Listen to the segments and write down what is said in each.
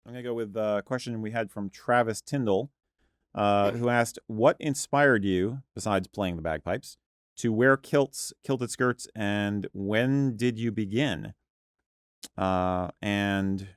I'm going to go with a question we had from Travis Tyndall, who asked, what inspired you, besides playing the bagpipes, to wear kilts, kilted skirts, and when did you begin? And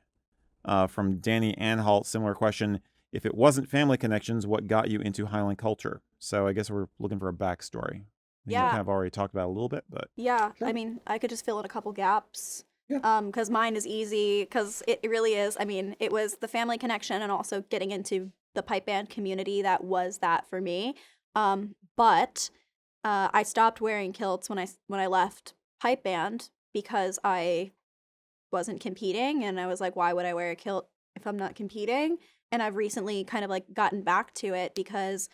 from Danny Anhalt, similar question. If it wasn't family connections, what got you into Highland culture? So I guess we're looking for a backstory. You Yeah, kind of already talked about it a little bit, but yeah. I Sure. mean, I could just fill in a couple gaps. Yeah. Because mine is easy, because it really is. I mean, it was the family connection and also getting into the pipe band community that was that for me. But I stopped wearing kilts when I left pipe band because I wasn't competing, and I was like, why would I wear a kilt if I'm not competing? And I've recently kind of like gotten back to it because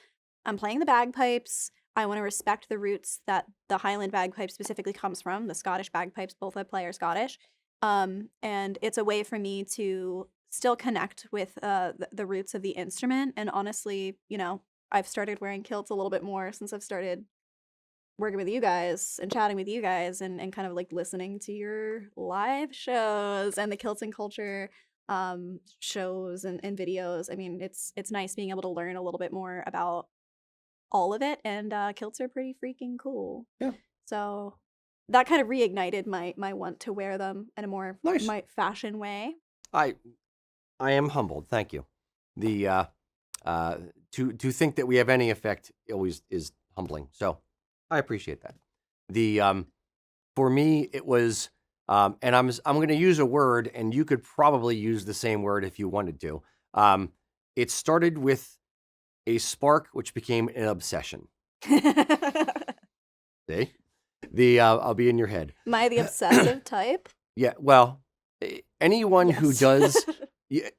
I'm playing the bagpipes. I want to respect the roots that the Highland bagpipe specifically comes from. The Scottish bagpipes, both I play are Scottish. And it's a way for me to still connect with the roots of the instrument. And honestly, I've started wearing kilts a little bit more since I've started working with you guys and chatting with you guys and kind of like listening to your live shows and the Kilts and Culture shows and videos. I mean, it's nice being able to learn a little bit more about all of it, and kilts are pretty freaking cool. Yeah. So that kind of reignited my want to wear them in a more Nice. my fashion way. I am humbled. Thank you. The to think that we have any effect always is humbling. So I appreciate that. The for me it was and I'm going to use a word, and you could probably use the same word if you wanted to. It started with a spark, which became an obsession. See, I'll be in your head. Am I the obsessive type? Yeah. Well, anyone who Yes. does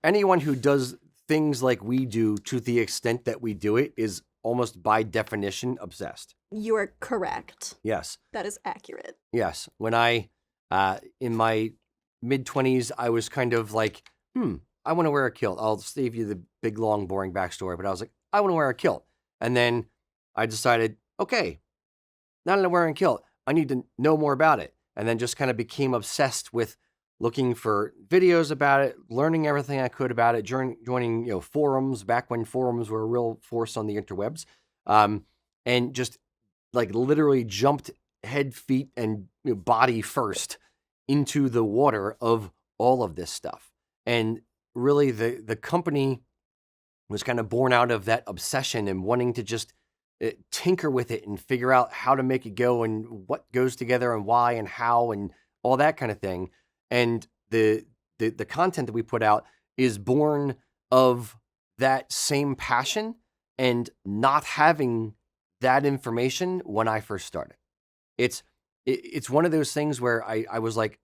anyone who does things like we do to the extent that we do it is almost by definition obsessed. You are correct. Yes. That is accurate. Yes. When I, in my mid-20s, I was kind of like, I want to wear a kilt. I'll save you the big, long, boring backstory, but I was like, I want to wear a kilt. And then I decided, okay, now that I'm wearing a kilt, I need to know more about it. And then just kind of became obsessed with looking for videos about it, learning everything I could about it, joining forums back when forums were a real force on the interwebs, and just like literally jumped head, feet, and body first into the water of all of this stuff. And really, the company was kind of born out of that obsession and wanting to just tinker with it and figure out how to make it go and what goes together and why and how and all that kind of thing. And the content that we put out is born of that same passion and not having that information when I first started. It's one of those things where I was like,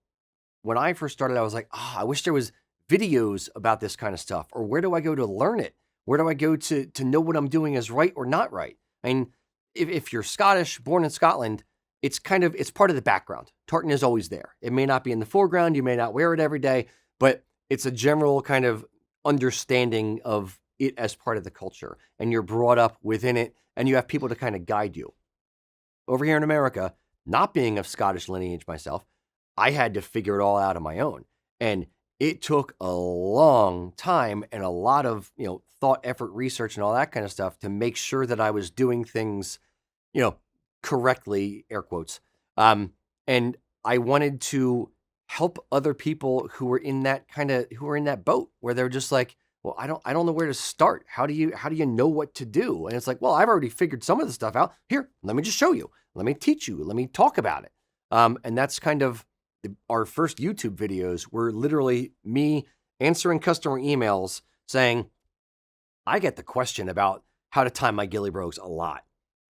when I first started, I was like, I wish there was videos about this kind of stuff, or where do I go to learn it? Where do I go to know what I'm doing is right or not right? I mean, if you're Scottish, born in Scotland, it's part of the background. Tartan is always there. It may not be in the foreground. You may not wear it every day, but it's a general kind of understanding of it as part of the culture. And you're brought up within it, and you have people to kind of guide you. Over here in America, not being of Scottish lineage myself, I had to figure it all out on my own. And it took a long time and a lot of, thought, effort, research, and all that kind of stuff to make sure that I was doing things, correctly, air quotes. And I wanted to help other people who were in that boat where they're just like, well, I don't know where to start. How do you know what to do? And it's like, well, I've already figured some of the stuff out. Here, let me just show you. Let me teach you. Let me talk about it. And that's kind of our first YouTube videos were literally me answering customer emails saying, I get the question about how to tie my ghillie brogues a lot.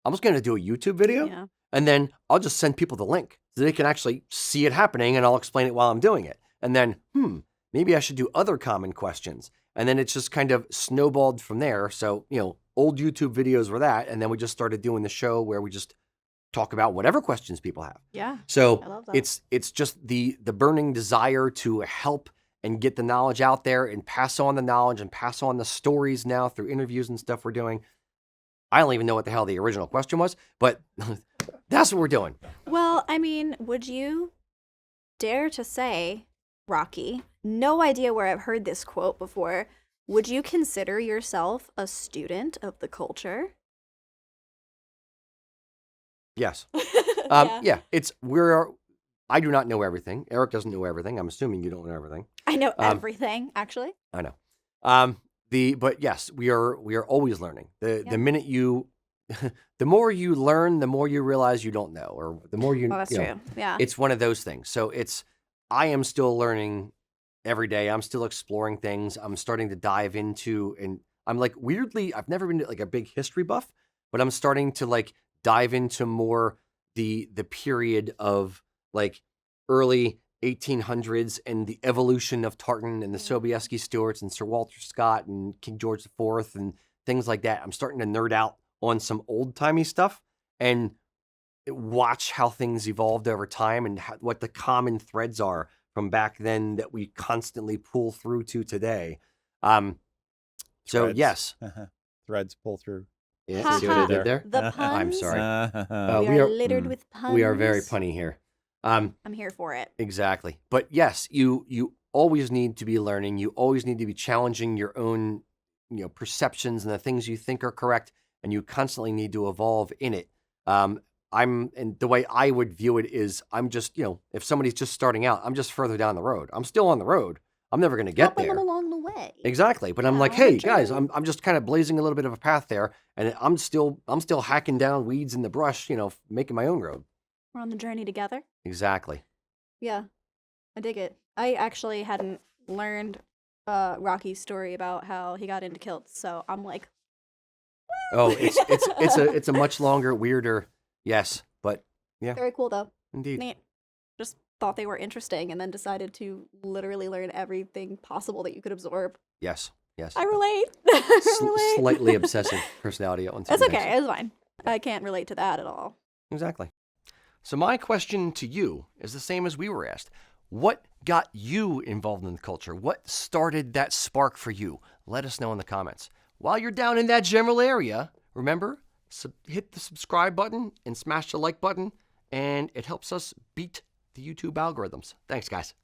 I'm just going to do a YouTube video, Yeah. and then I'll just send people the link so they can actually see it happening, and I'll explain it while I'm doing it. And then, maybe I should do other common questions. And then it's just kind of snowballed from there. So, old YouTube videos were that, and then we just started doing the show where we just talk about whatever questions people have. Yeah. So I love that. it's just the burning desire to help and get the knowledge out there and pass on the knowledge and pass on the stories now through interviews and stuff we're doing. I don't even know what the hell the original question was, but that's what we're doing. Well, I mean, would you dare to say, Rocky, no idea where I've heard this quote before. Would you consider yourself a student of the culture? Yes. Yeah. I do not know everything. Eric doesn't know everything. I'm assuming you don't know everything. I know everything, actually. I know. But yes, we are always learning. The minute you, the more you learn, the more you realize you don't know, or the more you. Well, that's you know, true. Yeah. It's one of those things. So I am still learning every day. I'm still exploring things. I'm starting to dive into, and I'm like weirdly, I've never been like a big history buff, but I'm starting to like dive into more the period of like early 1800s and the evolution of tartan and the Sobieski Stuarts and Sir Walter Scott and King George IV and things like that. I'm starting to nerd out on some old timey stuff and watch how things evolved over time and what the common threads are from back then that we constantly pull through to today. So Threads. yes, Threads pull through. yeah, see what I did there? The puns. I'm sorry. We are littered with puns. We are very punny here. I'm here for it. Exactly. But yes, you always need to be learning. You always need to be challenging your own, perceptions and the things you think are correct, and you constantly need to evolve in it. And the way I would view it is I'm just, if somebody's just starting out, I'm just further down the road. I'm still on the road. I'm never going to get Helping there. them along the way. Exactly. But I'm like, hey guys, I'm just kind of blazing a little bit of a path there, and I'm still hacking down weeds in the brush, making my own road. We're on the journey together. Exactly. Yeah, I dig it. I actually hadn't learned Rocky's story about how he got into kilts, so I'm like, oh, it's a much longer, weirder, yes, but yeah, very cool though. indeed. Neat. Just thought they were interesting, and then decided to literally learn everything possible that you could absorb. Yes. I relate. I relate. Slightly obsessive personality on some That's things. okay. It's fine. I can't relate to that at all. Exactly. So my question to you is the same as we were asked. What got you involved in the culture? What started that spark for you? Let us know in the comments. While you're down in that general area, remember, hit the subscribe button and smash the like button, and it helps us beat the YouTube algorithms. Thanks, guys.